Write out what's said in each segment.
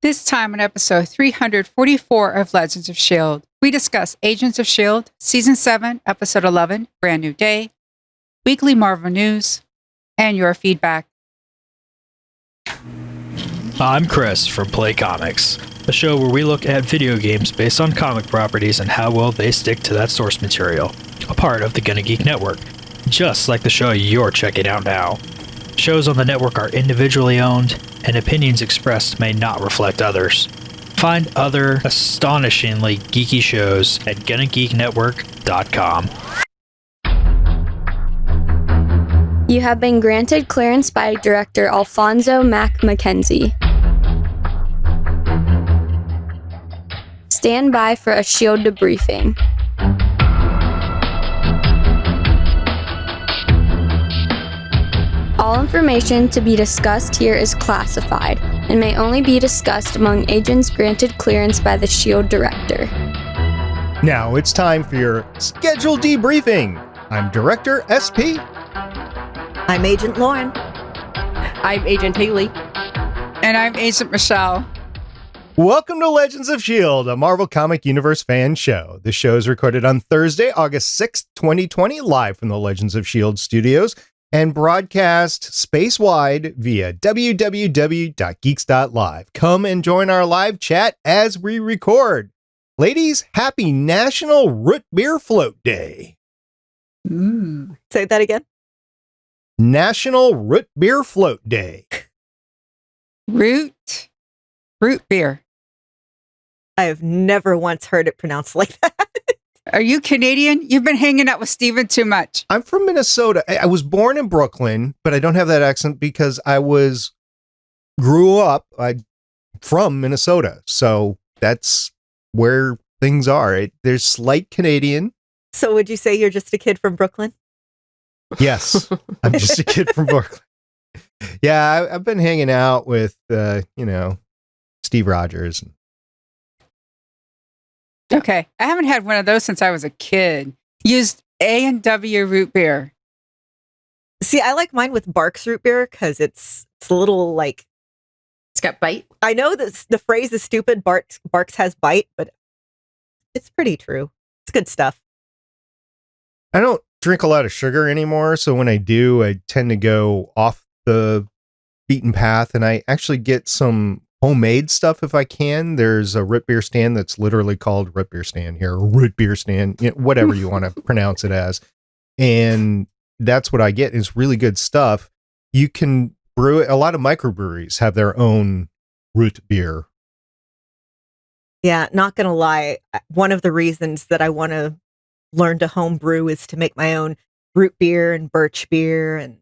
This time on episode 344 of Legends of S.H.I.E.L.D., we discuss Agents of S.H.I.E.L.D, Season 7, Episode 11, Brand New Day, weekly Marvel news, and your feedback. I'm Chris from Play Comics, a show where we look at video games based on comic properties and how well they stick to that source material, a part of the GonnaGeek network, just like the show you're checking out now. Shows on the network are individually owned, and opinions expressed may not reflect others. Find other astonishingly geeky shows at GonnaGeekNetwork.com. You have been granted clearance by director Alfonso Mack Mackenzie. Stand by for a S.H.I.E.L.D. debriefing. All information to be discussed here is classified and may only be discussed among agents granted clearance by the S.H.I.E.L.D. director. Now it's time for your scheduled debriefing. I'm Director SP. I'm Agent Lauren. I'm Agent Haley. And I'm Agent Michelle. Welcome to Legends of S.H.I.E.L.D., a Marvel Comic Universe fan show. The show is recorded on Thursday, August 6th, 2020, live from the Legends of S.H.I.E.L.D. studios and broadcast space-wide via www.geeks.live. Come and join our live chat as we record. Ladies, happy National Root Beer Float Day. Say that again. National Root Beer Float Day. Root beer. I have never once heard it pronounced like that. Are you Canadian? You've been hanging out with Steven too much. I'm from Minnesota. I was born in Brooklyn, but I don't have that accent because grew up from Minnesota. So that's where things are. There's slight Canadian. So would you say you're just a kid from Brooklyn? Yes, I'm just a kid from Brooklyn. Yeah, I've been hanging out with, Steve Rogers. Okay. I haven't had one of those since I was a kid. Used A&W root beer. See, I like mine with Barks root beer because it's a little like... It's got bite. I know that the phrase is stupid, Barks has bite, but it's pretty true. It's good stuff. I don't drink a lot of sugar anymore, so when I do, I tend to go off the beaten path, and I actually get some homemade stuff if I can. There's a root beer stand that's literally called root beer stand here, root beer stand, whatever you want to pronounce it as. And that's what I get. It's really good stuff. You can brew it. A lot of microbreweries have their own root beer. Yeah, not going to lie. One of the reasons that I want to learn to home brew is to make my own root beer and birch beer and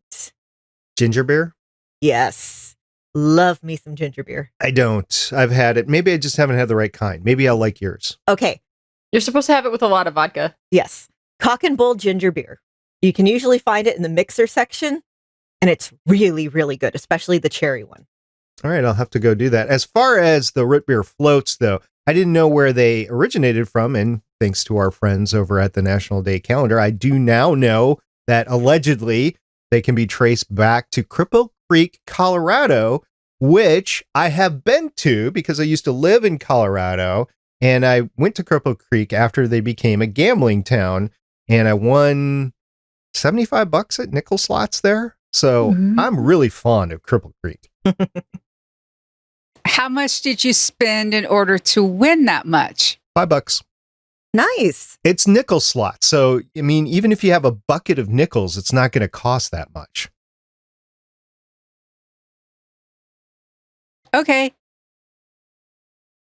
ginger beer. Yes. Love me some ginger beer. I don't. I've had it. Maybe I just haven't had the right kind. Maybe I'll like yours. Okay. You're supposed to have it with a lot of vodka. Yes. Cock and Bull ginger beer. You can usually find it in the mixer section, and it's really, really good, especially the cherry one. All right, I'll have to go do that. As far as the root beer floats, though, I didn't know where they originated from, and thanks to our friends over at the National Day Calendar, I do now know that allegedly they can be traced back to Cripple Creek, Colorado, which I have been to because I used to live in Colorado, and I went to Cripple Creek after they became a gambling town, and I won $75 at nickel slots there. So I'm really fond of Cripple Creek. How much did you spend in order to win that much? $5. Nice. It's nickel slots. So, I mean, even if you have a bucket of nickels, it's not going to cost that much. Okay.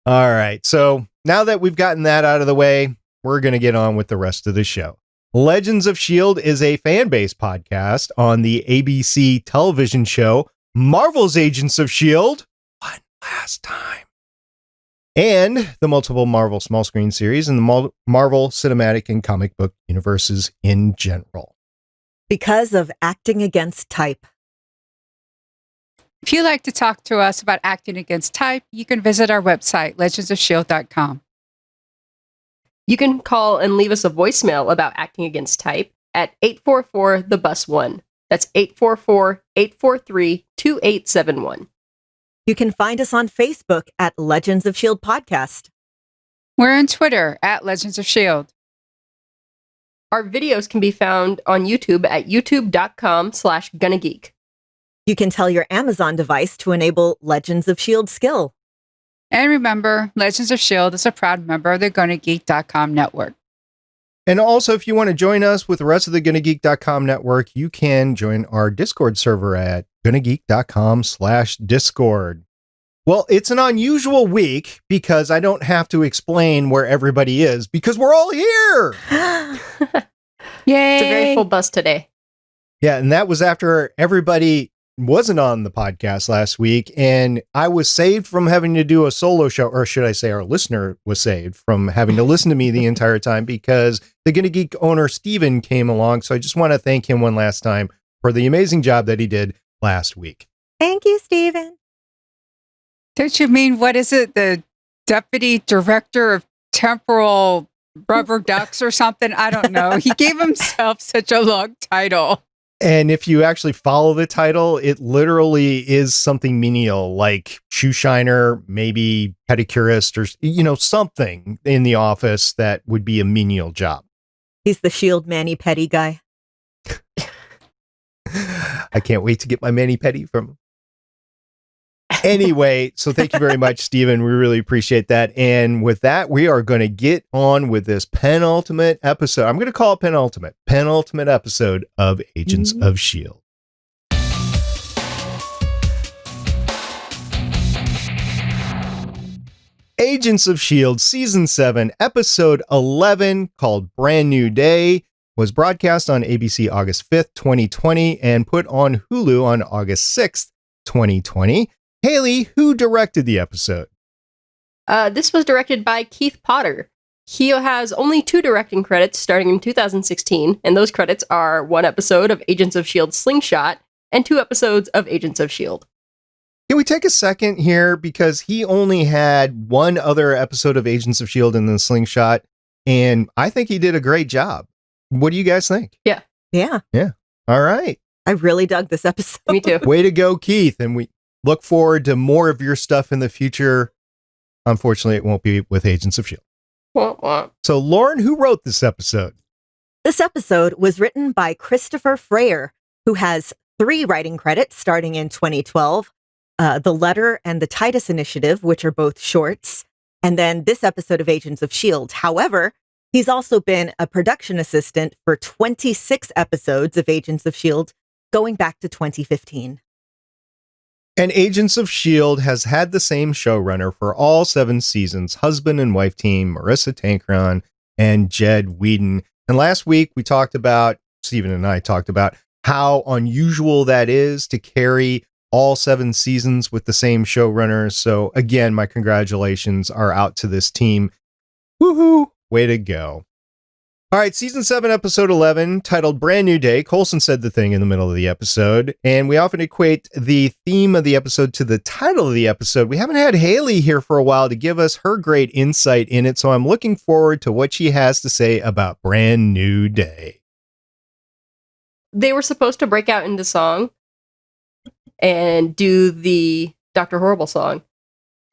All right. So now that we've gotten that out of the way, we're going to get on with the rest of the show. Legends of S.H.I.E.L.D. is a fan-based podcast on the ABC television show Marvel's Agents of S.H.I.E.L.D. One last time. And the multiple Marvel small screen series and the Marvel cinematic and comic book universes in general. Because of acting against type. If you'd like to talk to us about acting against type, you can visit our website, legendsofshield.com. You can call and leave us a voicemail about acting against type at 844-THE-BUS-1. That's 844-843-2871. You can find us on Facebook at Legends of S.H.I.E.L.D. Podcast. We're on Twitter at Legends of S.H.I.E.L.D. Our videos can be found on YouTube at youtube.com/GonnaGeek. You can tell your Amazon device to enable Legends of S.H.I.E.L.D. skill. And remember, Legends of S.H.I.E.L.D. is a proud member of the GonnaGeek.com network. And also, if you want to join us with the rest of the GonnaGeek.com network, you can join our Discord server at GonnaGeek.com/Discord. Well, it's an unusual week because I don't have to explain where everybody is because we're all here. Yay! It's a very full bus today. Yeah, and that was after everybody wasn't on the podcast last week, and I was saved from having to do a solo show, or should I say our listener was saved from having to listen to me the entire time because the GonnaGeek owner, Steven, came along. So I just want to thank him one last time for the amazing job that he did last week. Thank you, Stephen. Don't you mean, what is it? The Deputy Director of Temporal Rubber Ducks or something? I don't know. He gave himself such a long title. And if you actually follow the title, it literally is something menial, like shoe shiner, maybe pedicurist, or, something in the office that would be a menial job. He's the S.H.I.E.L.D. mani-pedi guy. I can't wait to get my mani-pedi from him. Anyway, so thank you very much, Stephen. We really appreciate that. And with that, we are going to get on with this penultimate episode. I'm going to call it penultimate episode of Agents of S.H.I.E.L.D. Agents of S.H.I.E.L.D. Season 7, Episode 11, called Brand New Day, was broadcast on ABC August 5th, 2020, and put on Hulu on August 6th, 2020. Haley, who directed the episode? This was directed by Keith Potter. He has only 2 directing credits starting in 2016, and those credits are 1 episode of Agents of S.H.I.E.L.D. Slingshot and 2 episodes of Agents of S.H.I.E.L.D. Can we take a second here? Because he only had 1 other episode of Agents of S.H.I.E.L.D. in the Slingshot, and I think he did a great job. What do you guys think? Yeah. All right. I really dug this episode. Me too. Way to go, Keith. And we look forward to more of your stuff in the future. Unfortunately, it won't be with Agents of S.H.I.E.L.D. Wah, wah. So, Lauren, who wrote this episode? This episode was written by Christopher Freyer, who has 3 writing credits starting in 2012. The Letter and the Titus Initiative, which are both shorts, and then this episode of Agents of S.H.I.E.L.D. However, he's also been a production assistant for 26 episodes of Agents of S.H.I.E.L.D. going back to 2015. And Agents of S.H.I.E.L.D. has had the same showrunner for all 7 seasons, husband and wife team, Maurissa Tancharoen and Jed Whedon. And last week we talked about, Stephen and I talked about how unusual that is to carry all 7 seasons with the same showrunner. So again, my congratulations are out to this team. Woohoo! Way to go. All right, Season 7, Episode 11, titled Brand New Day. Coulson said the thing in the middle of the episode, and we often equate the theme of the episode to the title of the episode. We haven't had Haley here for a while to give us her great insight in it, so I'm looking forward to what she has to say about Brand New Day. They were supposed to break out into song and do the Dr. Horrible song,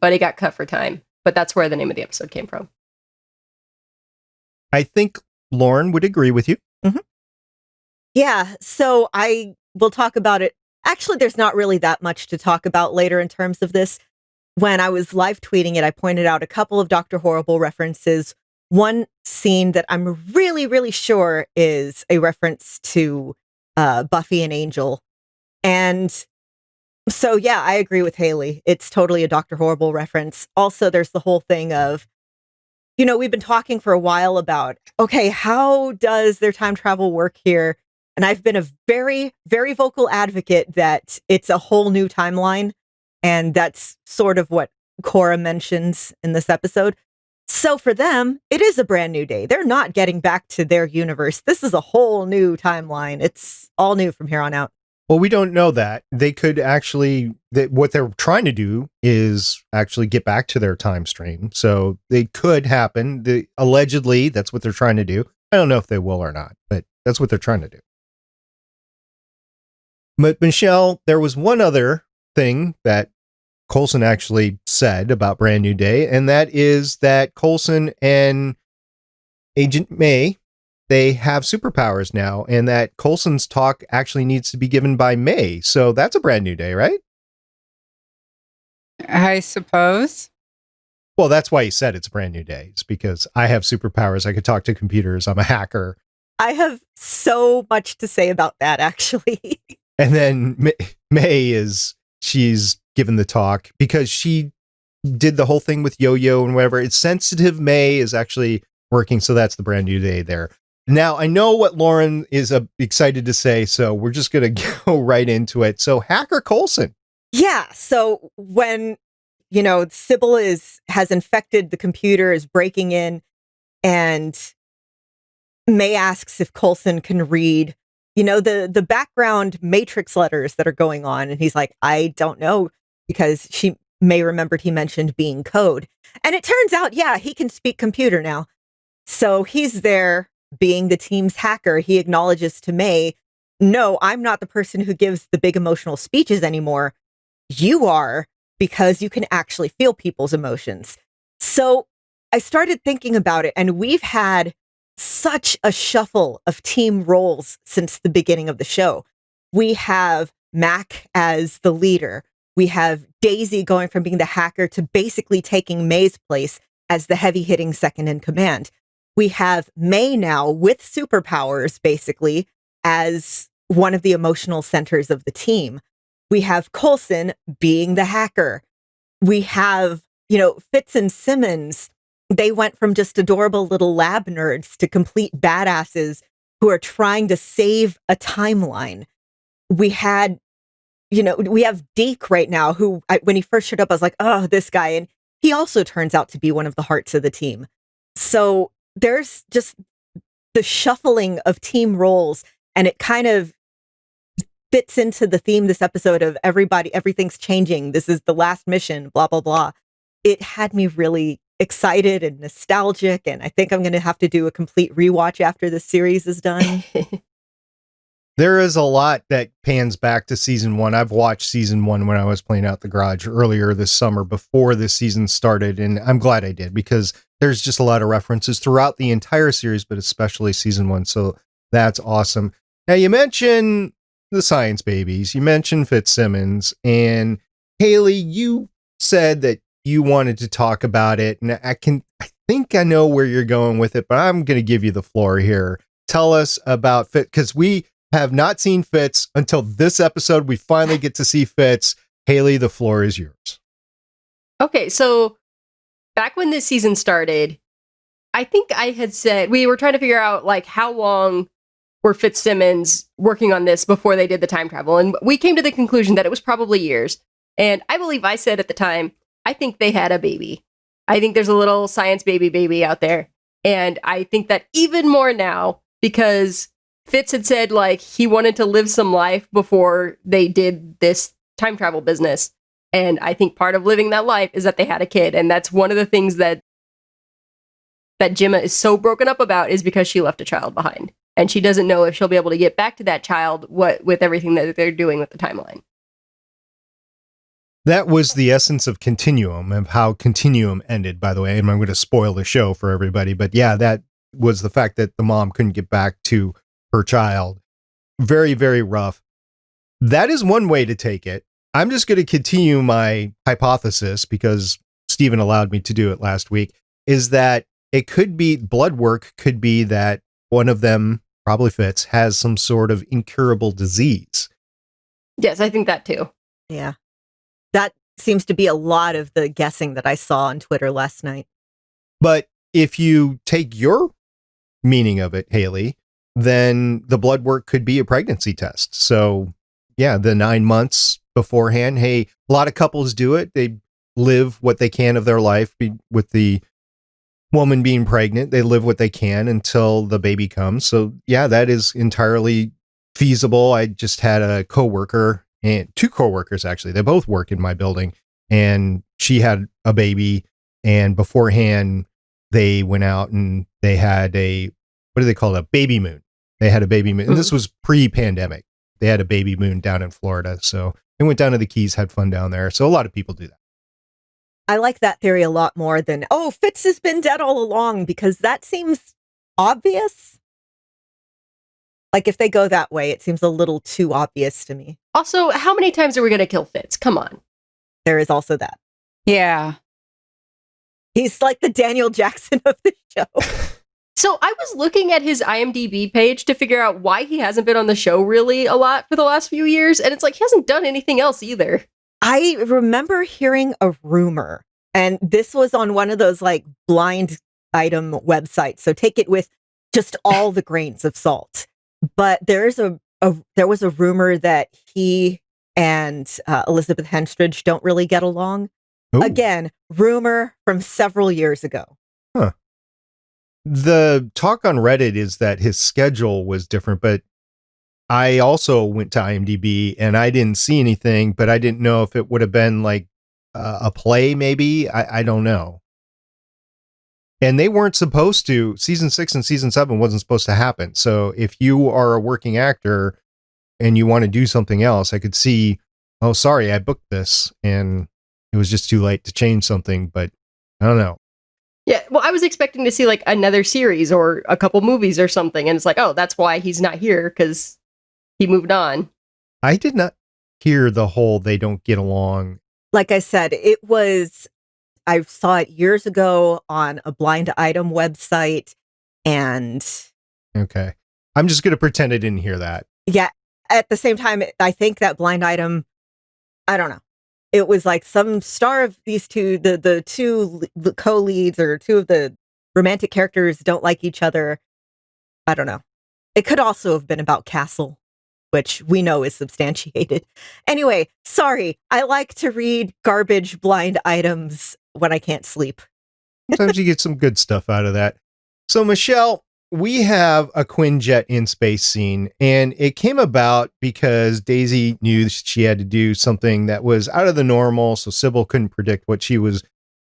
but it got cut for time. But that's where the name of the episode came from. I think Lauren would agree with you. Mm-hmm. Yeah, so I will talk about it. Actually, there's not really that much to talk about later in terms of this. When I was live tweeting it, I pointed out a couple of Dr. Horrible references. One scene that I'm really, really sure is a reference to Buffy and Angel. And so, yeah, I agree with Haley. It's totally a Dr. Horrible reference. Also, there's the whole thing of, we've been talking for a while about, okay, how does their time travel work here? And I've been a very, very vocal advocate that it's a whole new timeline. And that's sort of what Cora mentions in this episode. So for them, it is a brand new day. They're not getting back to their universe. This is a whole new timeline. It's all new from here on out. Well, we don't know that. They could actually, what they're trying to do is actually get back to their time stream. So they could happen. Allegedly, that's what they're trying to do. I don't know if they will or not, but that's what they're trying to do. But Michelle, there was one other thing that Coulson actually said about Brand New Day, and that is that Coulson and Agent May, they have superpowers now, and that Coulson's talk actually needs to be given by May. So that's a Brand New Day, right? I suppose. Well, that's why he said it's a brand new day. It's because I have superpowers. I could talk to computers. I'm a hacker. I have so much to say about that, actually. And then May she's given the talk because she did the whole thing with Yo-Yo and whatever. It's sensitive May is actually working. So that's the brand new day there. Now, I know what Lauren is excited to say, so we're just going to go right into it. So Hacker Coulson. Yeah. So when, Sybil has infected the computer, is breaking in, and May asks if Coulson can read, the background matrix letters that are going on. And he's like, I don't know, because May remembered he mentioned being code. And it turns out, yeah, he can speak computer now. So he's there being the team's hacker. He acknowledges to May, no, I'm not the person who gives the big emotional speeches anymore. You are, because you can actually feel people's emotions. So I started thinking about it, and we've had such a shuffle of team roles since the beginning of the show. We have Mac as the leader. We have Daisy going from being the hacker to basically taking May's place as the heavy-hitting second in command. We have May now with superpowers, basically, as one of the emotional centers of the team. We have Coulson being the hacker. We have, Fitz and Simmons. They went from just adorable little lab nerds to complete badasses who are trying to save a timeline. We had, we have Deke right now, who, when he first showed up, I was like, oh, this guy. And he also turns out to be one of the hearts of the team. So there's just the shuffling of team roles, and it kind of fits into the theme this episode of everything's changing. This is the last mission, blah, blah, blah. It had me really excited and nostalgic, and I think I'm going to have to do a complete rewatch after this series is done. There is a lot that pans back to season 1. I've watched season 1 when I was playing out the garage earlier this summer before this season started, and I'm glad I did because there's just a lot of references throughout the entire series, but especially season 1. So that's awesome. Now, you mentioned the science babies. You mentioned Fitzsimmons, and Haley, you said that you wanted to talk about it, and I think I know where you're going with it, but I'm going to give you the floor here. Tell us about Fitz, because we have not seen Fitz until this episode. We finally get to see Fitz. Haley, the floor is yours. Okay, so back when this season started, I think I had said we were trying to figure out how long were Fitzsimmons working on this before they did the time travel, and we came to the conclusion that it was probably years. And I believe I said at the time, I think they had a baby. I think there's a little science baby out there, and I think that even more now because Fitz had said he wanted to live some life before they did this time travel business. And I think part of living that life is that they had a kid. And that's one of the things that Jemma is so broken up about, is because she left a child behind. And she doesn't know if she'll be able to get back to that child with everything that they're doing with the timeline. That was the essence of Continuum, of how Continuum ended, by the way. And I'm going to spoil the show for everybody. But yeah, that was the fact that the mom couldn't get back to her child. Very, very rough. That is one way to take it. I'm just going to continue my hypothesis, because Stephen allowed me to do it last week, is that it could be blood work, could be that one of them, probably Fitz, has some sort of incurable disease. Yes, I think that too. Yeah. That seems to be a lot of the guessing that I saw on Twitter last night. But if you take your meaning of it, Haley, then the blood work could be a pregnancy test. So yeah, the 9 months beforehand, hey, a lot of couples do it. They live what they can of their life with the woman being pregnant. They live what they can until the baby comes. So yeah, that is entirely feasible. I just had a coworker, and 2 coworkers actually. They both work in my building, and she had a baby, and beforehand they went out and they had what do they call it? A baby moon. They had a baby moon. And this was pre-pandemic. They had a baby moon down in Florida. So they went down to the Keys, had fun down there. So a lot of people do that. I like that theory a lot more than, oh, Fitz has been dead all along, because that seems obvious. Like, if they go that way, it seems a little too obvious to me. Also, how many times are we going to kill Fitz? Come on. There is also that. Yeah. He's like the Daniel Jackson of the show. So I was looking at his IMDb page to figure out why he hasn't been on the show really a lot for the last few years. And it's like, he hasn't done anything else either. I remember hearing a rumor, and this was on one of those like blind item websites. So take it with just all the grains of salt. But there was a rumor that he and Elizabeth Henstridge don't really get along. Ooh. Again, rumor from several years ago. Huh. The talk on Reddit is that his schedule was different, but I also went to IMDb and I didn't see anything, but I didn't know if it would have been like a play, maybe. I don't know. And they weren't supposed to, season 6 and season 7 wasn't supposed to happen. So if you are a working actor and you want to do something else, I could see, oh, sorry, I booked this and it was just too late to change something, but I don't know. Yeah, well, I was expecting to see like another series or a couple movies or something. And it's like, oh, that's why he's not here, because he moved on. I did not hear the whole they don't get along. Like I said, I saw it years ago on a blind item website, and Okay. I'm just going to pretend I didn't hear that. yeah, at the same time, I think that blind item, I don't know. It was like some star of these two, the two co-leads or two of the romantic characters don't like each other. I don't know. It could also have been about Castle, which we know is substantiated. Anyway, sorry. I like to read garbage blind items when I can't sleep. Sometimes you get some good stuff out of that. So, Michelle, we have a Quinjet in space scene, and it came about because Daisy knew she had to do something that was out of the normal, so Sybil couldn't predict what she was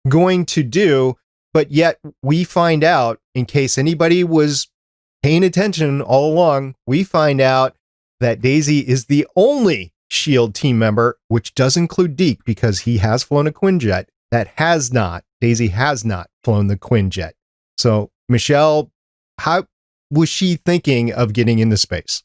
going to do. But yet we find out, in case anybody was paying attention all along, we find out that Daisy is the only S.H.I.E.L.D. team member, which does include Deke, because he has flown a Quinjet, Daisy has not flown the Quinjet. So, Michelle, how was she thinking of getting into space?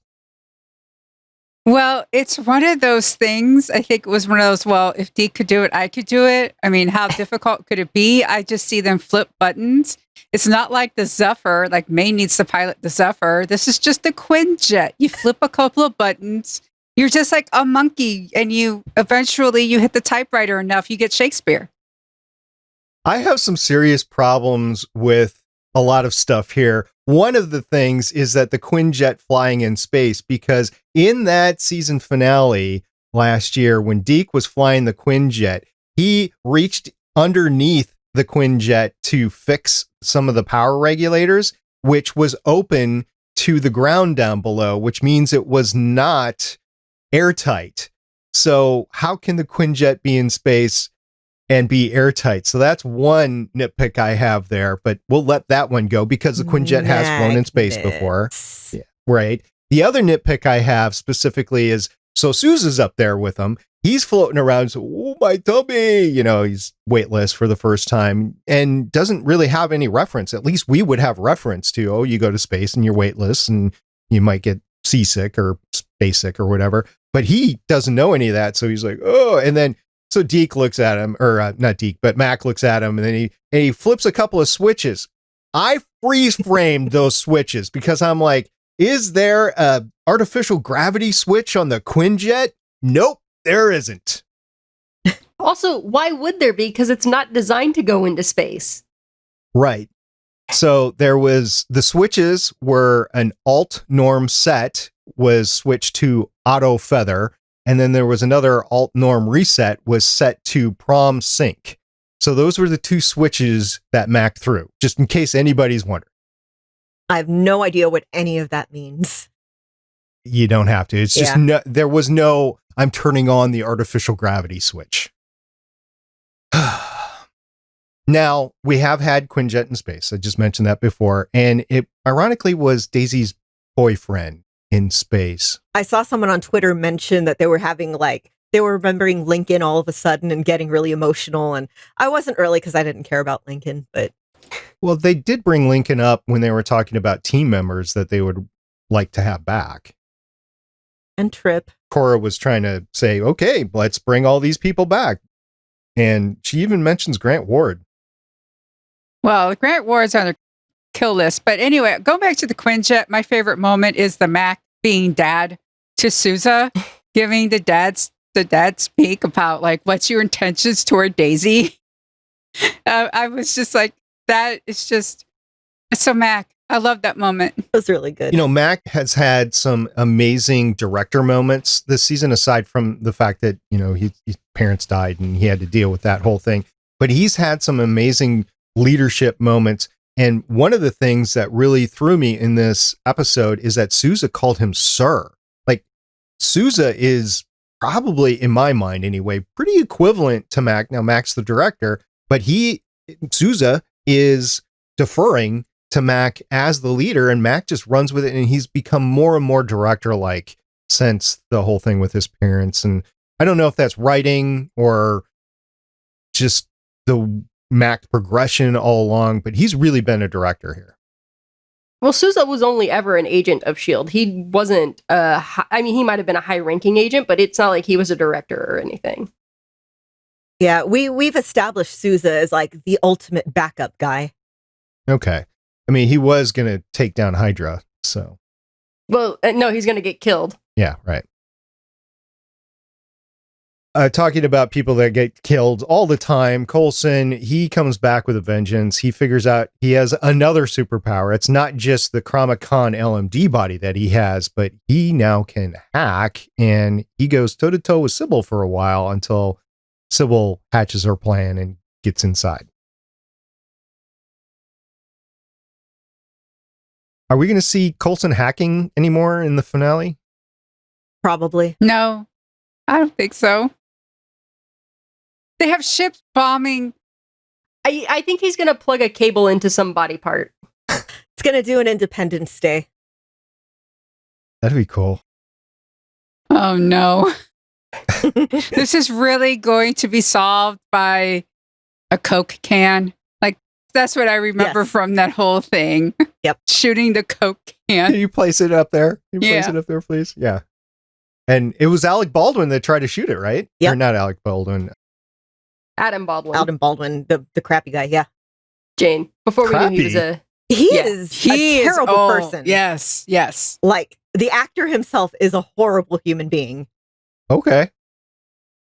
Well, it's one of those things. I think it was one of those, well, if Deke could do it, I could do it. I mean, how difficult could it be? I just see them flip buttons. It's not like the Zephyr, like May needs to pilot the Zephyr. This is just the Quinjet. You flip a couple of buttons. You're just like a monkey, and you eventually you hit the typewriter enough, you get Shakespeare. I have some serious problems with a lot of stuff here. One of the things is that the Quinjet flying in space, because in that season finale last year, when Deke was flying the Quinjet, he reached underneath the Quinjet to fix some of the power regulators, which was open to the ground down below, which means it was not airtight. So how can the Quinjet be in space and be airtight? So that's one nitpick I have there, but we'll let that one go because the Quinjet has flown in space before. Yeah, right. The other nitpick I have specifically is, so Sousa's up there with him. He's floating around. So, oh, my tummy, he's weightless for the first time and doesn't really have any reference. At least we would have reference to, oh, you go to space and you're weightless and you might get seasick or space sick or whatever. But he doesn't know any of that. So he's like, oh, and then so Deke looks at him, or not Deke, but Mac looks at him, and then he flips a couple of switches. I freeze framed those switches because I'm like, is there a artificial gravity switch on the Quinjet? Nope, there isn't. Also, why would there be? Because it's not designed to go into space. Right. So there was, the switches were an alt norm set was switched to auto feather. And then there was another alt norm reset was set to prom sync. So those were the two switches that Mac threw, just in case anybody's wondering. I have no idea what any of that means. You don't have to. It's just, there was no, I'm turning on the artificial gravity switch. Now, we have had Quinjet in space. I just mentioned that before. And it ironically was Daisy's boyfriend in space. I saw someone on Twitter mention that they were having like they were remembering Lincoln all of a sudden and getting really emotional. And I wasn't really because I didn't care about Lincoln, but. Well, they did bring Lincoln up when they were talking about team members that they would like to have back. And Trip. Cora was trying to say, okay, let's bring all these people back. And she even mentions Grant Ward. Well, Grant Ward's on the kill list. But anyway, going back to the Quinjet, my favorite moment is the Mac being dad to Sousa, giving the dad speak about like, what's your intentions toward Daisy? I was just like, that is just so Mac. I love that moment. It was really good. You know, Mac has had some amazing director moments this season, aside from the fact that, you know, his parents died and he had to deal with that whole thing. But he's had some amazing leadership moments. And one of the things that really threw me in this episode is that Sousa called him sir. Like, Sousa is probably, in my mind anyway, pretty equivalent to Mac. Now, Mac's the director, but Sousa is deferring to Mac as the leader, and Mac just runs with it, and he's become more and more director-like since the whole thing with his parents. And I don't know if that's writing or just the Mac progression all along, but he's really been a director here. Well, Sousa was only ever an agent of S.H.I.E.L.D. He wasn't, he might have been a high-ranking agent, but it's not like he was a director or anything. Yeah, we've established Sousa as like the ultimate backup guy. Okay. I mean, he was going to take down Hydra, so. Well, no, he's going to get killed. Yeah, right. Talking about people that get killed all the time, Coulson, he comes back with a vengeance. He figures out he has another superpower. It's not just the Chromacon LMD body that he has, but he now can hack, and he goes toe-to-toe with Sybil for a while until Sybil hatches her plan and gets inside. Are we going to see Coulson hacking anymore in the finale? Probably. No, I don't think so. They have ships bombing. I think he's going to plug a cable into some body part. It's going to do an Independence Day. That'd be cool. Oh, no. This is really going to be solved by a Coke can. Like, that's what I remember from that whole thing. Yep. Shooting the Coke can. Can you place it up there? Can you place Yeah. it up there, please? Yeah. And it was Alec Baldwin that tried to shoot it, right? Yep. Or not Alec Baldwin. Adam Baldwin. Alden Baldwin, the crappy guy, yeah. Jane. Before we knew he was a... He Yeah. is a terrible person. Yes, yes. Like, the actor himself is a horrible human being. Okay.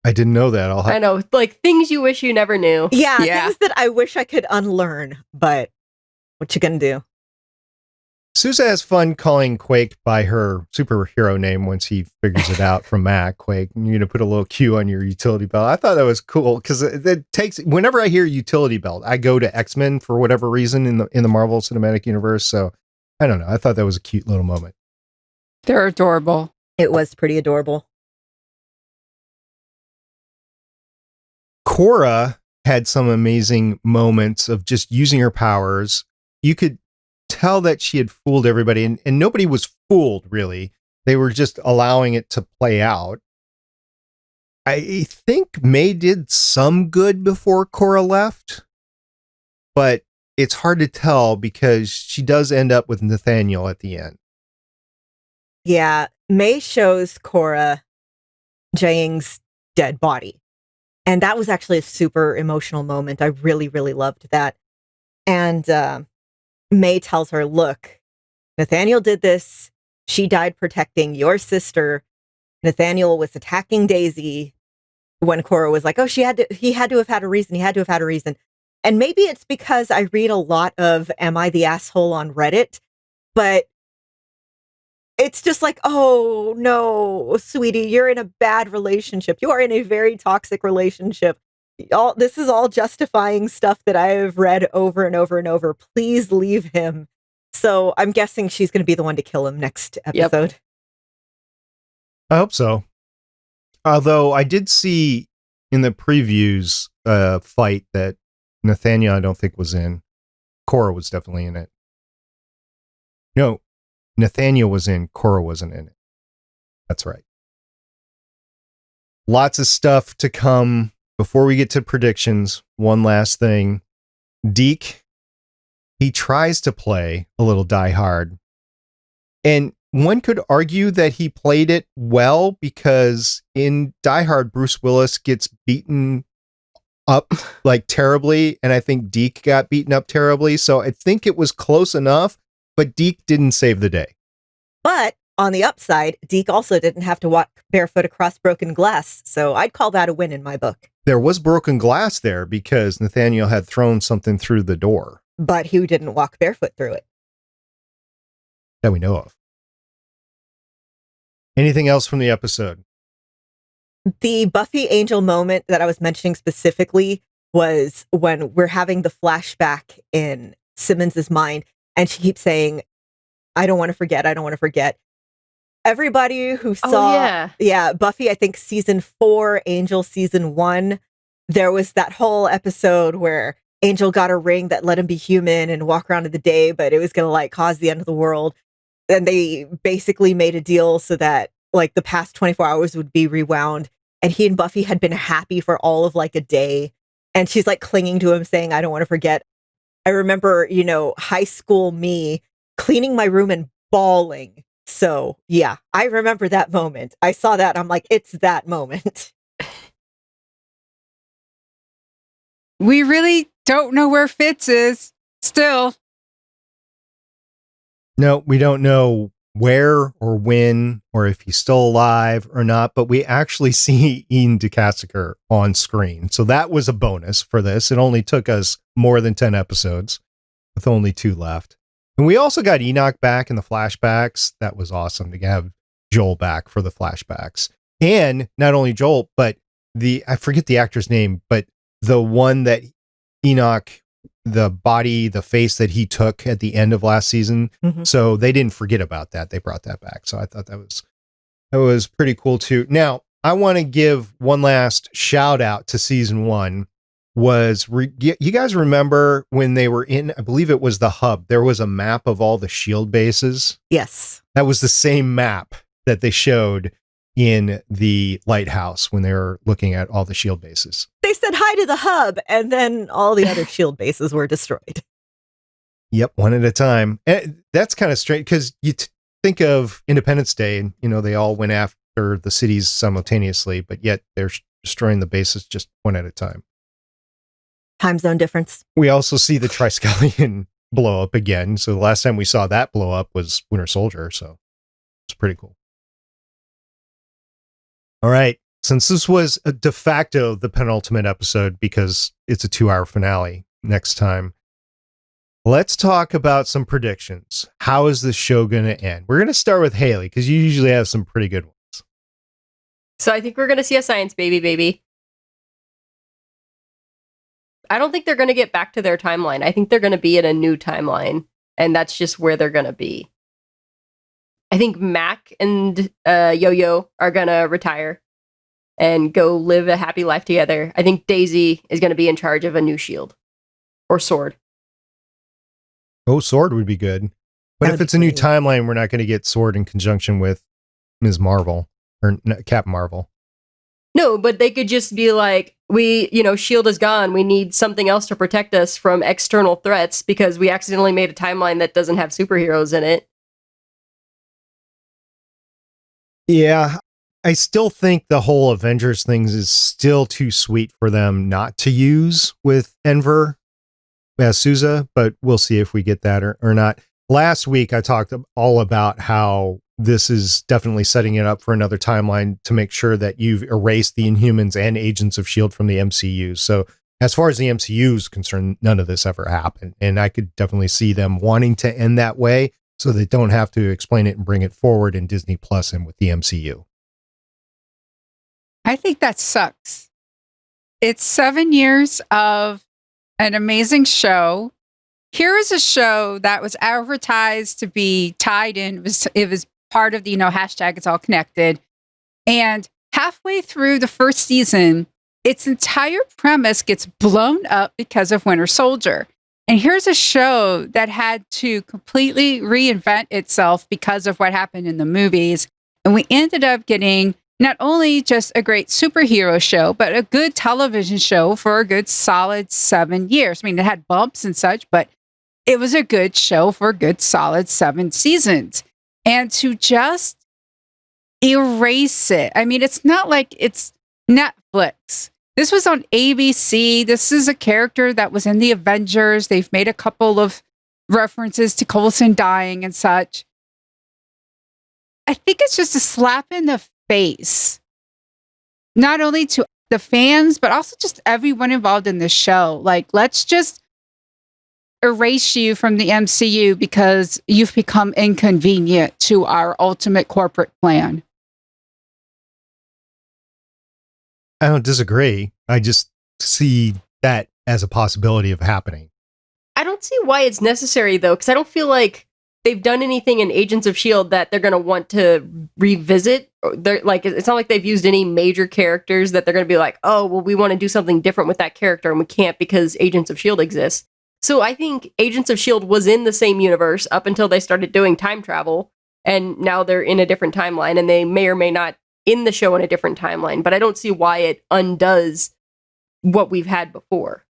I didn't know that. I know, like things you wish you never knew. Yeah, Yeah. things that I wish I could unlearn, but what you gonna do? Sousa has fun calling Quake by her superhero name once he figures it out from Mac. Quake, you're going to put a little Q on your utility belt. I thought that was cool because it takes, whenever I hear utility belt, I go to X-Men for whatever reason in the Marvel Cinematic Universe. So I don't know. I thought that was a cute little moment. They're adorable. It was pretty adorable. Cora had some amazing moments of just using her powers. You could tell that she had fooled everybody, and nobody was fooled, really. They were just allowing it to play out. I think May did some good before Cora left, but it's hard to tell because she does end up with Nathaniel at the end. Yeah, May shows Cora Jiaying's dead body. And that was actually a super emotional moment. I really, really loved that. And May tells her, look, Nathaniel did this. She died protecting your sister. Nathaniel was attacking Daisy when Cora was like, oh, he had to have had a reason. He had to have had a reason. And maybe it's because I read a lot of Am I the Asshole on Reddit, but it's just like, oh, no, sweetie, you're in a bad relationship. You are in a very toxic relationship. This is all justifying stuff that I have read over and over and over. Please leave him. So I'm guessing she's going to be the one to kill him next episode. Yep. I hope so. Although I did see in the previews fight that Nathaniel I don't think was in. Cora was definitely in it. No, Nathaniel was in, Cora wasn't in it. That's right. Lots of stuff to come. Before we get to predictions, one last thing. Deke, he tries to play a little Die Hard. And one could argue that he played it well because in Die Hard, Bruce Willis gets beaten up like terribly. And I think Deke got beaten up terribly. So I think it was close enough, but Deke didn't save the day. But on the upside, Deke also didn't have to walk barefoot across broken glass. So I'd call that a win in my book. There was broken glass there because Nathaniel had thrown something through the door. But he didn't walk barefoot through it. That we know of. Anything else from the episode? The Buffy Angel moment that I was mentioning specifically was when we're having the flashback in Simmons's mind, and she keeps saying, I don't want to forget. I don't want to forget. Everybody who saw Buffy, I think season 4, Angel season 1, there was that whole episode where Angel got a ring that let him be human and walk around in the day, but it was going to like cause the end of the world. And they basically made a deal so that like the past 24 hours would be rewound. And he and Buffy had been happy for all of like a day. And she's like clinging to him saying, I don't want to forget. I remember, high school me cleaning my room and bawling. So yeah, I remember that moment. I saw that. I'm like, it's that moment. We really don't know where Fitz is still. No, we don't know where or when or if he's still alive or not, but we actually see Ian DeCassicker on screen. So that was a bonus for this. It only took us more than 10 episodes with only 2 left. And we also got Enoch back in the flashbacks. That was awesome to have Joel back for the flashbacks. And not only Joel, but I forget the actor's name, but the one that Enoch, the body, the face that he took at the end of last season. Mm-hmm. So they didn't forget about that. They brought that back. So I thought that was pretty cool too. Now, I want to give one last shout out to season 1. You guys remember when they were in, I believe it was the hub, there was a map of all the S.H.I.E.L.D. bases? Yes. That was the same map that they showed in the lighthouse when they were looking at all the S.H.I.E.L.D. bases. They said hi to the hub, and then all the other S.H.I.E.L.D. bases were destroyed. Yep, one at a time. And that's kind of strange because you think of Independence Day and, they all went after the cities simultaneously, but yet they're destroying the bases just one at a time. Time zone difference. We also see the Triskelion blow up again. So the last time we saw that blow up was Winter Soldier. So it's pretty cool. All right. Since this was a de facto the penultimate episode because it's a 2-hour finale next time, let's talk about some predictions. How is this show going to end? We're going to start with Haley because you usually have some pretty good ones. So I think we're going to see a science baby. I don't think they're going to get back to their timeline. I think they're going to be in a new timeline, and that's just where they're going to be. I think Mac and Yo-Yo are going to retire and go live a happy life together. I think Daisy is going to be in charge of a new S.H.I.E.L.D. or Sword. Oh, Sword would be good. But if it's a new timeline, we're not going to get Sword in conjunction with Ms. Marvel or Captain Marvel. No, but they could just be like, S.H.I.E.L.D. is gone. We need something else to protect us from external threats because we accidentally made a timeline that doesn't have superheroes in it. Yeah, I still think the whole Avengers things is still too sweet for them not to use with Enver as Sousa, but we'll see if we get that or not. Last week, I talked all about how this is definitely setting it up for another timeline to make sure that you've erased the Inhumans and Agents of S.H.I.E.L.D. from the MCU. So as far as the MCU is concerned, none of this ever happened. And I could definitely see them wanting to end that way so they don't have to explain it and bring it forward in Disney Plus and with the MCU. I think that sucks. It's 7 years of an amazing show. Here is a show that was advertised to be tied in. It was part of the, hashtag it's all connected. And halfway through the first season, its entire premise gets blown up because of Winter Soldier. And here's a show that had to completely reinvent itself because of what happened in the movies. And we ended up getting not only just a great superhero show, but a good television show for a good solid 7 years. I mean, it had bumps and such, but it was a good show for a good solid 7 seasons. And to just erase it, I mean, it's not like it's Netflix. This was on ABC. This is a character that was in the Avengers. They've made a couple of references to Coulson dying and such. I think it's just a slap in the face, not only to the fans, but also just everyone involved in the show. Like, let's just erase you from the MCU because you've become inconvenient to our ultimate corporate plan. I don't disagree. I just see that as a possibility of happening. I don't see why it's necessary, though, because I don't feel like they've done anything in Agents of S.H.I.E.L.D. that they're going to want to revisit. They're like, it's not like they've used any major characters that they're going to be like, oh, well, we want to do something different with that character, and we can't because Agents of S.H.I.E.L.D. exists. So I think Agents of S.H.I.E.L.D. was in the same universe up until they started doing time travel, and now they're in a different timeline, and they may or may not in the show in a different timeline, but I don't see why it undoes what we've had before.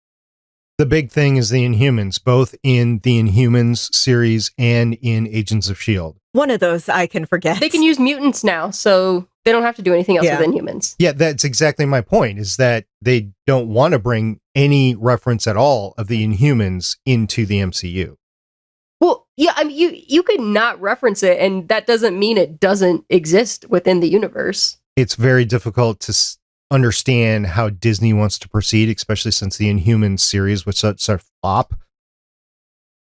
The big thing is the Inhumans, both in the Inhumans series and in Agents of S.H.I.E.L.D. One of those I can forget. They can use mutants now, so they don't have to do anything else with Inhumans. Yeah, that's exactly my point, is that they don't want to bring any reference at all of the Inhumans into the MCU. Well, yeah, I mean, you could not reference it, and that doesn't mean it doesn't exist within the universe. It's very difficult to understand how Disney wants to proceed, especially since the Inhumans series was such a flop.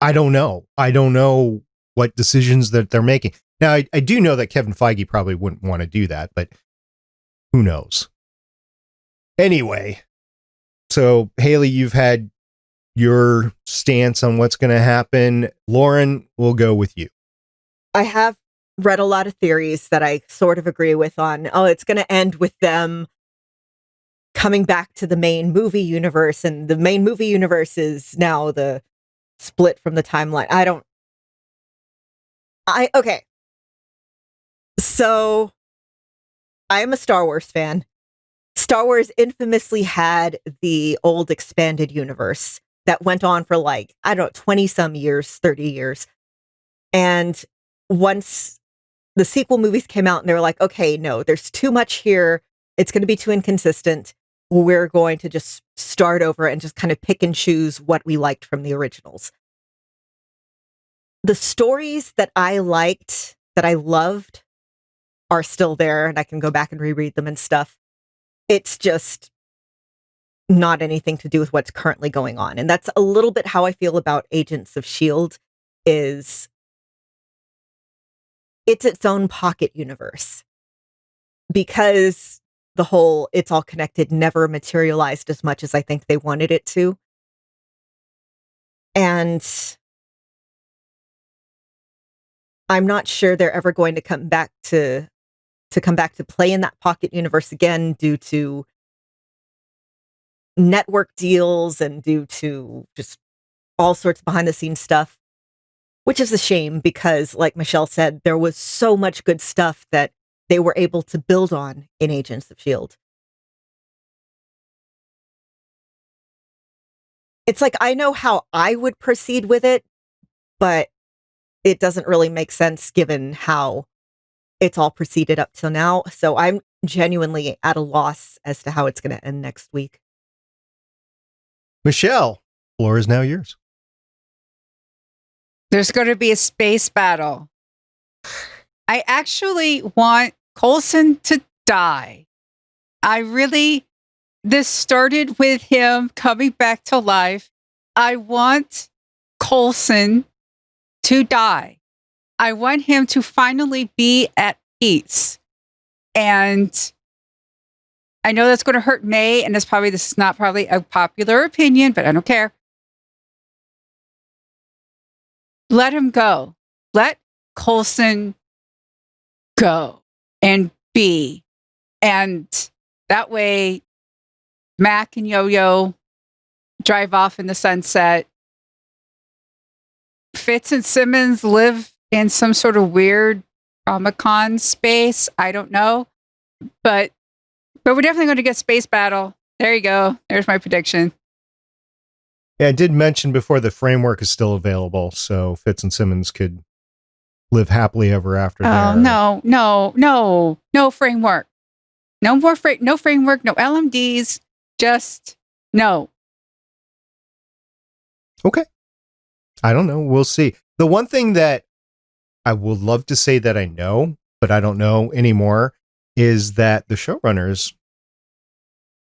I don't know. I don't know what decisions that they're making. Now, I do know that Kevin Feige probably wouldn't want to do that, but who knows? Anyway, so Haley, you've had your stance on what's going to happen. Lauren, we'll go with you. I have read a lot of theories that I sort of agree with on, it's going to end with them coming back to the main movie universe, and the main movie universe is now the split from the timeline. Okay. So I am a Star Wars fan. Star Wars infamously had the old expanded universe that went on for 20 some years, 30 years. And once the sequel movies came out and they were like, okay, no, there's too much here. It's going to be too inconsistent. We're going to just start over and just kind of pick and choose what we liked from the originals. The stories that I liked, that I loved, are still there, and I can go back and reread them and stuff. It's just not anything to do with what's currently going on. And that's a little bit how I feel about Agents of S.H.I.E.L.D. is it's its own pocket universe. Because the whole it's all connected never materialized as much as I think they wanted it to. And I'm not sure they're ever going to come back to play in that pocket universe again, due to network deals and due to just all sorts of behind the scenes stuff, which is a shame because, like Michelle said, there was so much good stuff that they were able to build on in Agents of S.H.I.E.L.D. It's like, I know how I would proceed with it, but it doesn't really make sense given how it's all proceeded up till now. So I'm genuinely at a loss as to how it's going to end next week. Michelle, floor is now yours. There's going to be a space battle. I actually want Coulson to die. This started with him coming back to life. I want Coulson to die. I want him to finally be at peace. And I know that's going to hurt May, and this is not probably a popular opinion, but I don't care. Let him go. Let Coulson go and be. And that way, Mac and Yo-Yo drive off in the sunset. Fitz and Simmons live in some sort of weird Comic-Con space. I don't know. But we're definitely going to get Space Battle. There you go. There's my prediction. Yeah, I did mention before the framework is still available, so Fitz and Simmons could live happily ever after. Oh, no framework. No more no framework, no LMDs, just no. Okay. I don't know. We'll see. The one thing that I would love to say that I know, but I don't know anymore, is that the showrunners,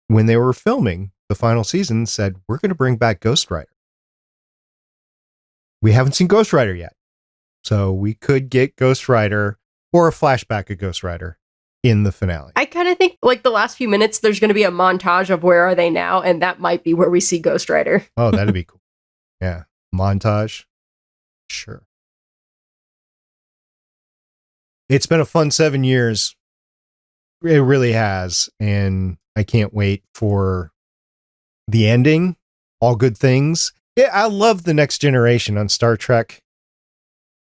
when they were filming the final season, said, we're going to bring back Ghost Rider. We haven't seen Ghost Rider yet. So we could get Ghost Rider or a flashback of Ghost Rider in the finale. I kind of think like the last few minutes, there's going to be a montage of where are they now, and that might be where we see Ghost Rider. Oh, that'd be cool. Yeah. Montage. Sure. It's been a fun 7 years. It really has. And I can't wait for the ending. All good things. Yeah, I love The Next Generation on Star Trek.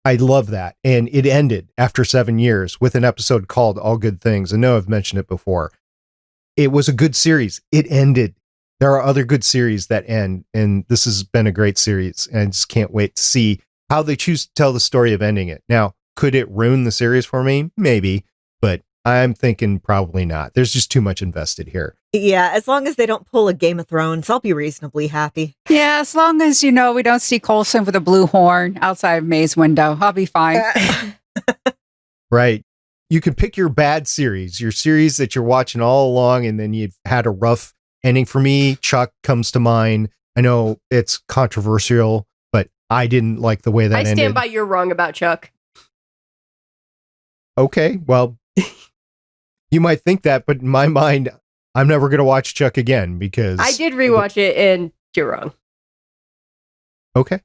I love that. And it ended after 7 years with an episode called All Good Things. I know I've mentioned it before. It was a good series. It ended. There are other good series that end, and this has been a great series. And I just can't wait to see how they choose to tell the story of ending it. Now, could it ruin the series for me? Maybe, but I'm thinking probably not. There's just too much invested here. Yeah, as long as they don't pull a Game of Thrones, I'll be reasonably happy. Yeah, as long as, we don't see Coulson with a blue horn outside of May's window, I'll be fine. Right. You can pick your bad series, your series that you're watching all along, and then you've had a rough ending. For me, Chuck comes to mind. I know it's controversial, but I didn't like the way that ended. I stand by you're wrong about Chuck. Okay, well, you might think that, but in my mind, I'm never going to watch Chuck again because... I did rewatch it, and you're wrong. Okay.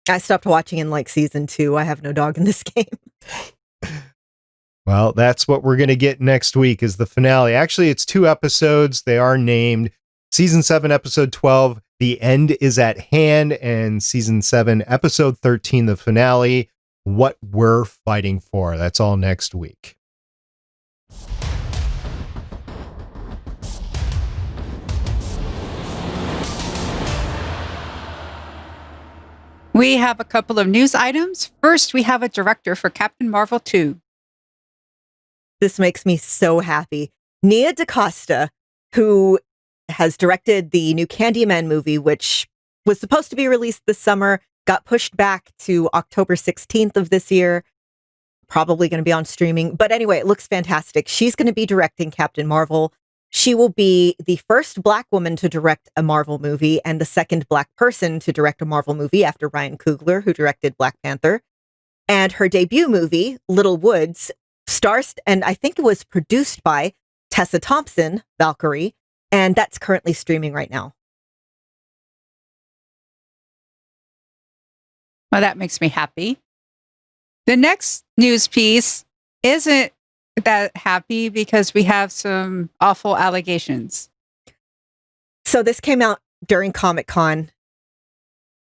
I stopped watching in season 2. I have no dog in this game. Well, that's what we're going to get next week is the finale. Actually, it's 2 episodes. They are named Season 7, Episode 12, The End is at Hand, and Season 7, Episode 13, the finale, What We're Fighting For. That's all next week. We have a couple of news items. First, we have a director for Captain Marvel 2. This makes me so happy. Nia DaCosta, who has directed the new Candyman movie, which was supposed to be released this summer, got pushed back to October 16th of this year. Probably going to be on streaming. But anyway, it looks fantastic. She's going to be directing Captain Marvel. She will be the first Black woman to direct a Marvel movie and the second Black person to direct a Marvel movie after Ryan Coogler, who directed Black Panther. And her debut movie, Little Woods, stars, and I think it was produced by Tessa Thompson, Valkyrie, and that's currently streaming right now. Well, that makes me happy. The next news piece isn't that happy because we have some awful allegations. So this came out during Comic-Con.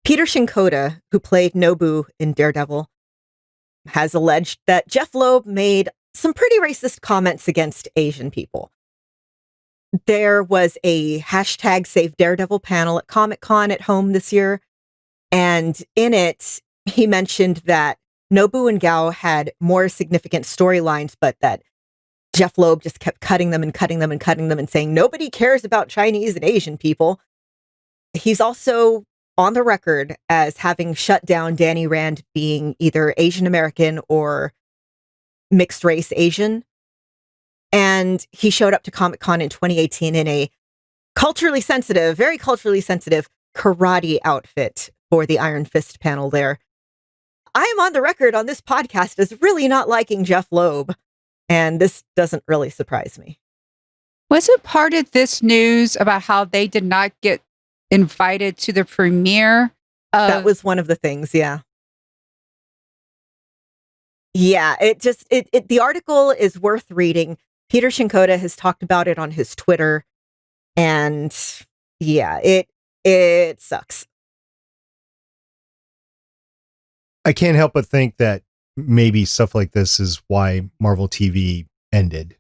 Peter Shinkoda, who played Nobu in Daredevil, has alleged that Jeff Loeb made some pretty racist comments against Asian people. There was a hashtag Save Daredevil panel at Comic-Con at home this year, and in it, he mentioned that Nobu and Gao had more significant storylines, but that Jeff Loeb just kept cutting them and cutting them and cutting them and saying, nobody cares about Chinese and Asian people. He's also on the record as having shut down Danny Rand being either Asian American or mixed race Asian. And he showed up to Comic-Con in 2018 in a very culturally sensitive karate outfit for the Iron Fist panel there. I am on the record on this podcast as really not liking Jeff Loeb, and this doesn't really surprise me. Was it part of this news about how they did not get invited to the premiere? That was one of the things, yeah. Yeah, the article is worth reading. Peter Shinkoda has talked about it on his Twitter, and yeah, it sucks. I can't help but think that maybe stuff like this is why Marvel TV ended.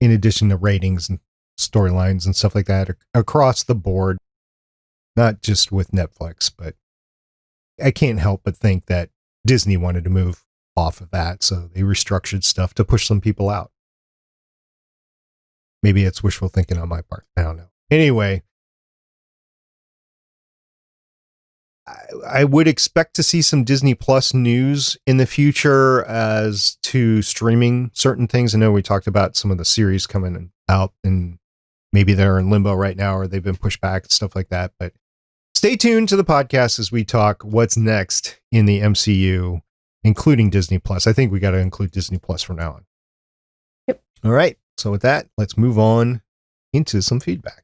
in addition to ratings and storylines and stuff like that across the board, not just with Netflix, but I can't help but think that Disney wanted to move off of that, so they restructured stuff to push some people out. Maybe it's wishful thinking on my part. I don't know. Anyway, I would expect to see some Disney Plus news in the future as to streaming certain things. I know we talked about some of the series coming out, and maybe they're in limbo right now or they've been pushed back and stuff like that. But stay tuned to the podcast as we talk what's next in the MCU, including Disney Plus. I think we got to include Disney Plus from now on. Yep. All right. So with that, let's move on into some feedback.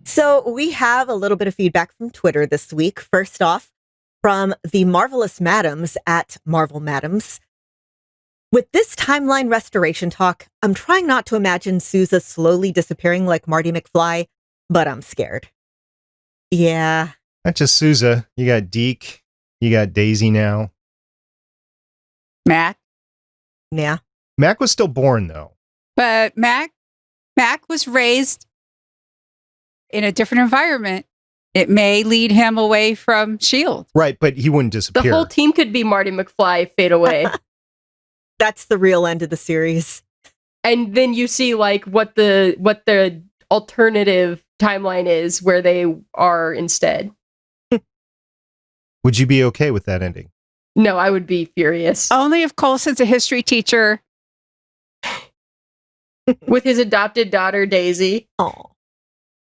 So we have a little bit of feedback from Twitter this week. First off, from the Marvelous Madams at Marvel Madams. With this timeline restoration talk, I'm trying not to imagine Sousa slowly disappearing like Marty McFly, but I'm scared. Yeah. Not just Sousa. You got Deke. You got Daisy now. Mac. Yeah. Mac was still born, though. But Mac was raised in a different environment. It may lead him away from S.H.I.E.L.D. Right, but he wouldn't The disappear. whole team could be Marty McFly, fade away. That's the real end of the series. And then you see like what the alternative timeline is where they are instead. Would you be okay with that ending? No, I would be furious. Only if Coulson's a history teacher. With his adopted daughter, Daisy. Oh,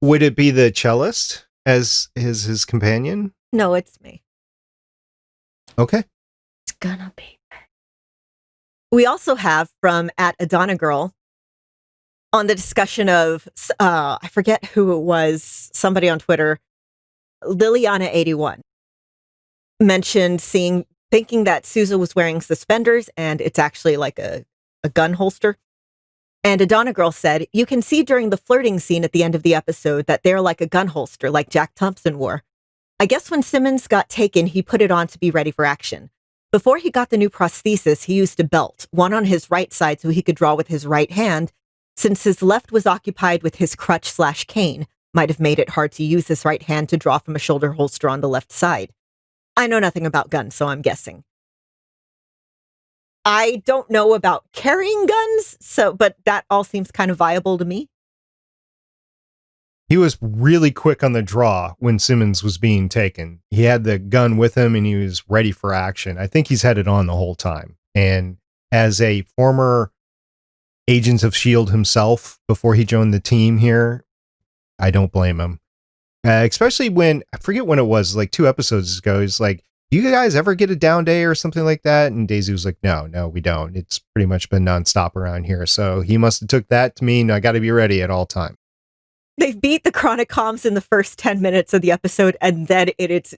Would it be the cellist as his companion? no, it's me. Okay. It's gonna be. We also have from at Adana Girl on the discussion of, I forget who it was, somebody on Twitter, Liliana81 mentioned thinking that Sousa was wearing suspenders and it's actually like a gun holster. And Adana Girl said, you can see during the flirting scene at the end of the episode that they're like a gun holster, like Jack Thompson wore. I guess when Simmons got taken, he put it on to be ready for action. Before he got the new prosthesis, he used a belt, one on his right side so he could draw with his right hand, since his left was occupied with his crutch/cane, might have made it hard to use his right hand to draw from a shoulder holster on the left side. I know nothing about guns, so I'm guessing. I don't know about carrying guns, but that all seems kind of viable to me. He was really quick on the draw when Simmons was being taken. He had the gun with him and he was ready for action. I think he's had it on the whole time. And as a former Agents of S.H.I.E.L.D. himself, before he joined the team here, I don't blame him. Especially when, I forget when it was, like 2 episodes ago, he's like, do you guys ever get a down day or something like that? And Daisy was like, no, we don't. It's pretty much been nonstop around here. So he must have took that to mean I got to be ready at all times. They've beat the Chronicoms in the first 10 minutes of the episode, and then it's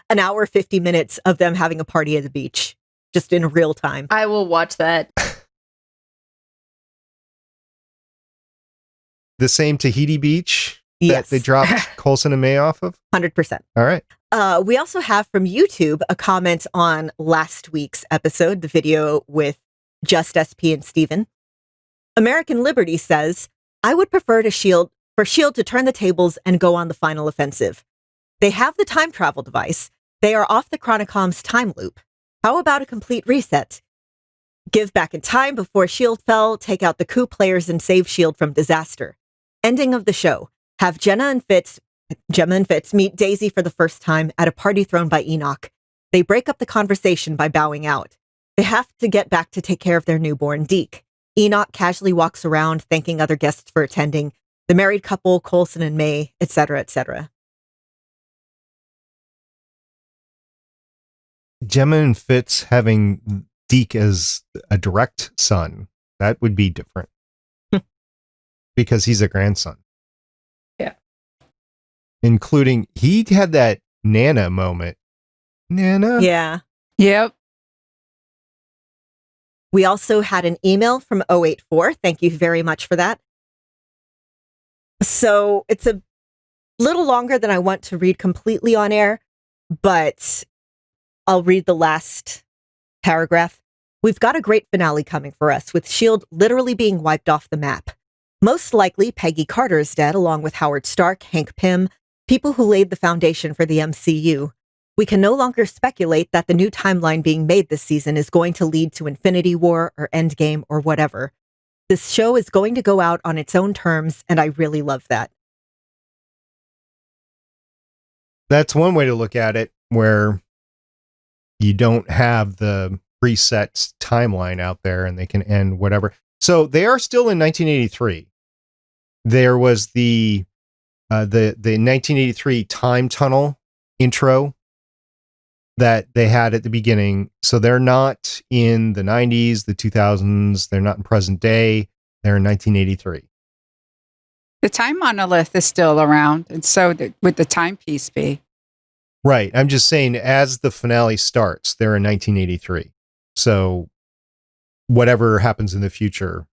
an hour, 50 minutes of them having a party at the beach, just in real time. I will watch that. The same Tahiti beach Yes. that they dropped Coulson and May off of? 100%. All right. We also have from YouTube a comment on last week's episode, the video with Just SP and Steven. American Liberty says, I would prefer for S.H.I.E.L.D. to turn the tables and go on the final offensive. They have the time travel device. They are off the Chronicom's time loop. How about a complete reset? Give back in time before S.H.I.E.L.D. fell, take out the coup players and save S.H.I.E.L.D. from disaster. Ending of the show. Have Gemma and Fitz meet Daisy for the first time at a party thrown by Enoch. They break up the conversation by bowing out. They have to get back to take care of their newborn, Deke. Enoch casually walks around, thanking other guests for attending. The married couple, Coulson and May, etc., etc. Gemma and Fitz having Deke as a direct son, that would be different. Because he's a grandson. Yeah. Including, he had that Nana moment. Nana? Yeah. Yep. We also had an email from 084. Thank you very much for that. So it's a little longer than I want to read completely on air, but I'll read the last paragraph. We've got a great finale coming for us, with S.H.I.E.L.D. literally being wiped off the map. Most likely, Peggy Carter is dead, along with Howard Stark, Hank Pym, people who laid the foundation for the MCU. We can no longer speculate that the new timeline being made this season is going to lead to Infinity War or Endgame or whatever. This show is going to go out on its own terms, and I really love that. That's one way to look at it, where you don't have the preset timeline out there and they can end whatever. So they are still in 1983. There was the 1983 time tunnel intro that they had at the beginning. So they're not in the 90s, the 2000s. They're not in present day. They're in 1983. The time monolith is still around, and so would the timepiece be. Right. I'm just saying, as the finale starts, they're in 1983. So whatever happens in the future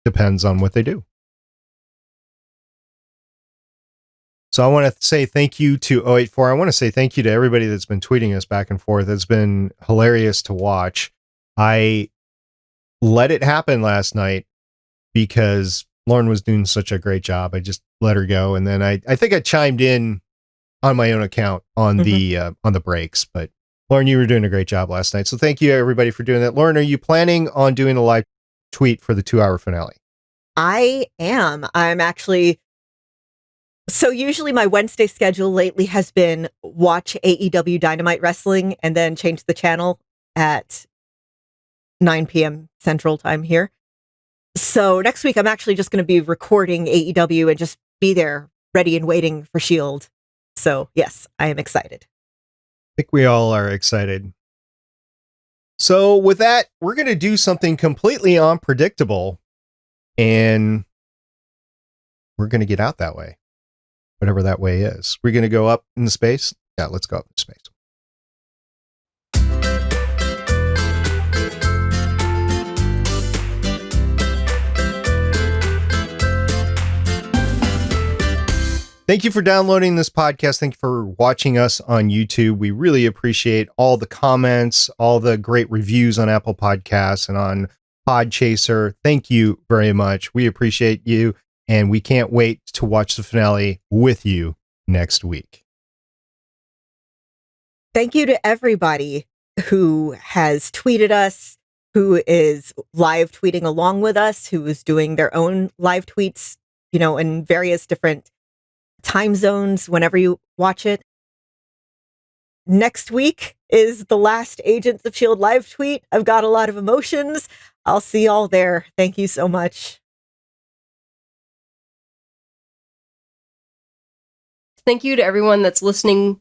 depends on what they do. So I want to say thank you to 084. I want to say thank you to everybody that's been tweeting us back and forth. It's been hilarious to watch. I let it happen last night because Lauren was doing such a great job. I just let her go. And then I think I chimed in on my own account on the breaks, but Lauren, you were doing a great job last night. So thank you everybody for doing that. Lauren, are you planning on doing a live tweet for the 2-hour finale? I am. I'm actually... So usually my Wednesday schedule lately has been watch AEW Dynamite Wrestling and then change the channel at 9 p.m. Central Time here. So next week I'm actually just going to be recording AEW and just be there ready and waiting for S.H.I.E.L.D. So yes, I am excited. I think we all are excited. So with that, we're going to do something completely unpredictable, and we're going to get out that way. Whatever that way is. We're going to go up in space. Yeah, let's go up in space. Thank you for downloading this podcast. Thank you for watching us on YouTube. We really appreciate all the comments, all the great reviews on Apple Podcasts and on Podchaser. Thank you very much. We appreciate you. And we can't wait to watch the finale with you next week. Thank you to everybody who has tweeted us, who is live tweeting along with us, who is doing their own live tweets, in various different time zones whenever you watch it. Next week is the last Agents of S.H.I.E.L.D. live tweet. I've got a lot of emotions. I'll see y'all there. Thank you so much. Thank you to everyone that's listening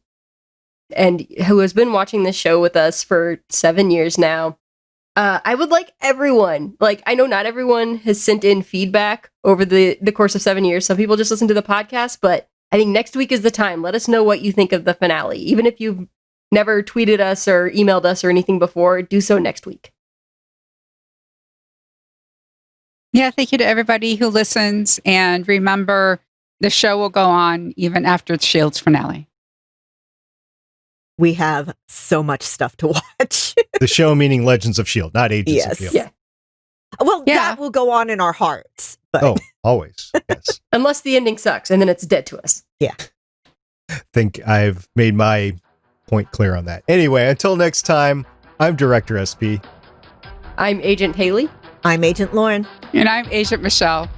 and who has been watching this show with us for 7 years now. I would like everyone, I know not everyone has sent in feedback over the course of 7 years. Some people just listen to the podcast, but I think next week is the time. Let us know what you think of the finale. Even if you've never tweeted us or emailed us or anything before, do so next week. Yeah, thank you to everybody who listens. And remember, the show will go on even after the S.H.I.E.L.D's finale. We have so much stuff to watch. The show meaning Legends of S.H.I.E.L.D, not Agents of S.H.I.E.L.D. Yeah. Well, that will go on in our hearts. But Oh, always. Yes. Unless the ending sucks and then it's dead to us. Yeah. Think I've made my point clear on that. Anyway, until next time, I'm Director SP. I'm Agent Haley. I'm Agent Lauren. And I'm Agent Michelle.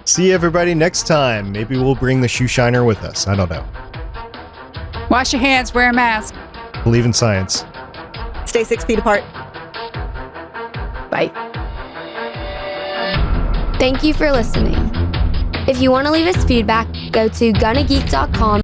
See everybody next time. Maybe we'll bring the shoe shiner with us. I don't know. Wash your hands, wear a mask. Believe in science. Stay 6 feet apart. Bye. Thank you for listening. If you want to leave us feedback, go to GonnaGeek.com